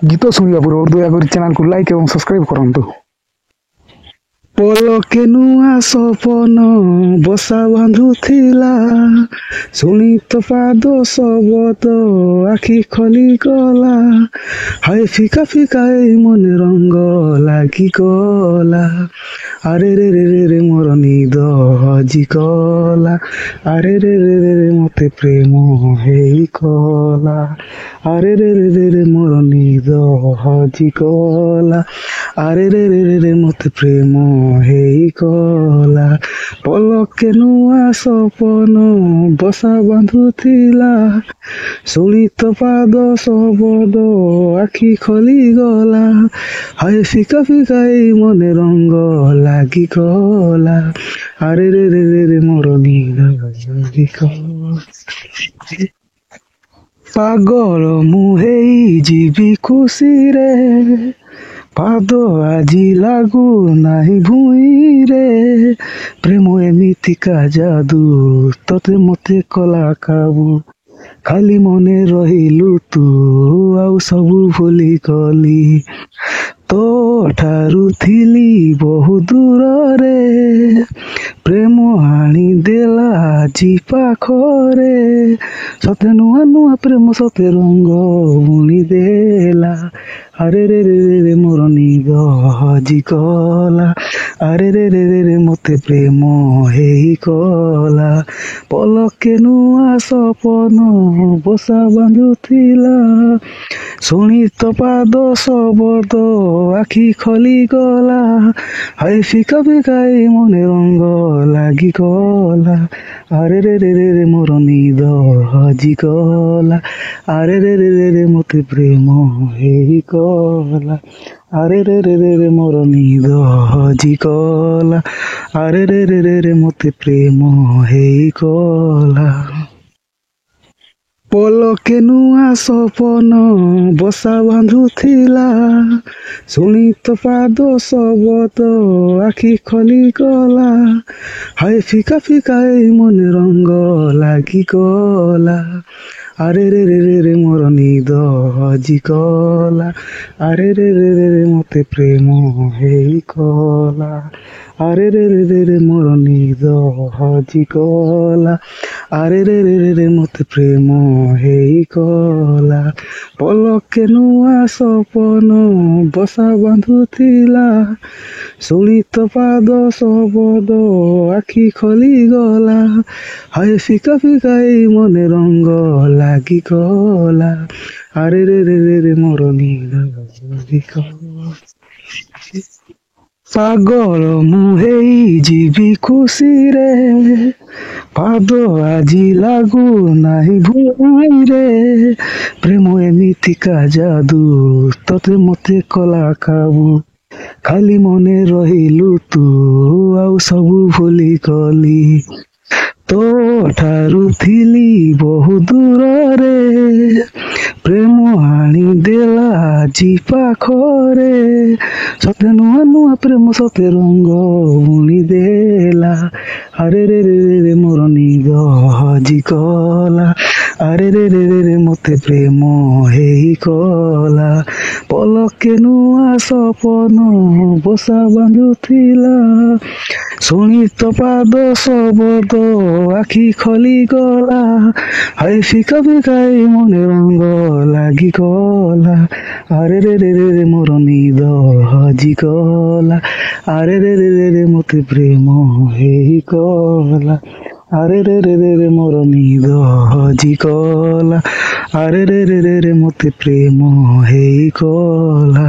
गीत शुणा पूर्व दयाक चैनल को लाइक और सब्सक्राइब करूँ। पलके नुआ सपन बसा बांधुला शुणी तो पाद शबद आखि खली गला हाय फिका फिका मन रंग लगी गला अरे रे रे रे रे मोर निद हजी गला अरे रे रे रे रे मते प्रेम हेई गला अरे रे रे रे रे मोर निद हजी गला अरे रे रे रे रे मते प्रेम हेई गला पलके नुआ सपन बसा बांधुला शुणी तो पाद शबद आखि खली गला हाय फिका फिका मन रंग लगी गला अरे रे रे रे रे मोर निद पागल मुहेई जीवी खुशी रे पाद আজি लागू नाही भूई रे प्रेम एमितिका जादू तोते मते कला काबू खाली मने रहिलु तू आउ सबु भूली गली तो ठारू थिली बहु दूर रे प्रेम आनी देला आजी पाखरे सते नुआ नुआ प्रेम सते रंग बुणी देला अरे रे रे रे रे मोर निद हजी गला अरे रे रे रे रे मते प्रेम हेई गला पलके नुआ सपन बसा बांधुला शुणी तो पाद शबद आखि खली गला हाय फिका फिका मन रंग लगी गला अरे रे रे रे रे मोर निद हजी गला अरे रे रे रे रे मते प्रेम हेई गला अरे रे रे रे रे मोर निद हजी गला अरे रे रे रे रे मते प्रेम हेई गला पलके नुआ सपन बसा बांधुला शुणी तो पाद शबद आखि खली गला हाय फिका फिका मन रंग लगी गला अरे रे रे रे रे मोर निद हजी गला अरे रे रे रे रे मते प्रेम हेई गला अरे रे रे रे रे मोर निद हजी गला अरे रे रे रे रे मते प्रेम हेई गला पलके नुआ सपन बसा बांधुला शुणी तो पाद शबद आखि खली गला हाय फिका फिका मन रंग लगी गला अरे रे रे रे रे मोर निद हजी गला पागल मुहेई जीवी खुशी रे पाद আজি लागू नाही भूई रे प्रेम एमितिका जादू तोते मते कला काबू खाली मने रहिलु तू आउ सबु भूली गली तो ठारू थिली बहु दूर रे प्रेम आनी देला आजी पाखरे सते नुआ नुआ प्रेम सते रंग बुणी देला अरे रे रे रे रे मोर निद हजी गला अरे रे रे रे रे मते प्रेम हेई गला पलके नुआ सपन बसा बांधुला शुणी तो पाद शबद आखि खली गला हाय फिका फिका मन रंग लगी गला अरे रे रे रे रे मोर निद हजी गला अरे रे रे रे रे मते प्रेम हेई गला अरे रे रे रे रे मोर निद हजी गला अरे रे रे रे रे मते प्रेम हेई गला।